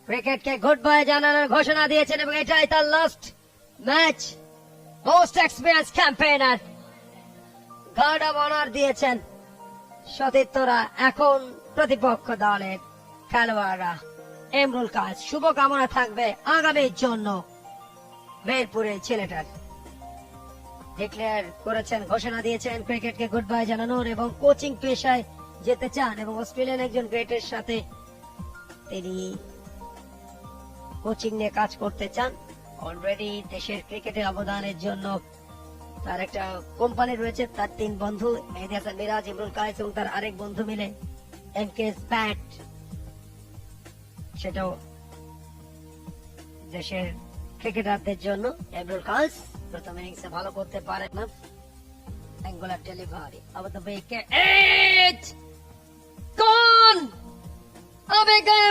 ক্রিকেটকে good bye জানানোর ঘোষণা দিয়েছেন এবং এটাই তার last match. Most experience campaigner guard of honour দিয়েছেন সতীর্থরা। এখন প্রতিপক্ষ দলের খেলোয়াড়রা। এমরুল কাজ শুভকামনা থাকবে আগামীর জন্য মেহেরপুরের ছেলেটার। ডিক্লেয়ার করেছেন, ঘোষণা দিয়েছেন ক্রিকেটকে গুড বাই জানানোর এবং কোচিং পেশায় যেতে চান এবং অস্ট্রেলিয়ান একজন গ্রেটের সাথে তিনি কোচিং নিয়ে কাজ করতে চান। অলরেডি দেশের ক্রিকেটের অবদানের জন্য তার একটা কোম্পানি রয়েছে। তার 3 বন্ধু মেহেদী হাসান মিরাজ, ইমরুল কায়েস এবং তার আরেক বন্ধু মিলে এমকেএস ব্যাট, সেটাও দেশের ক্রিকেটারদের জন্য। ইমরুল কায়েস প্রথম ইনিংসে ভালো করতে পারে না। অ্যাঙ্গুলার ডেলিভারি আবার দ্য উইকেট গন। আবেগে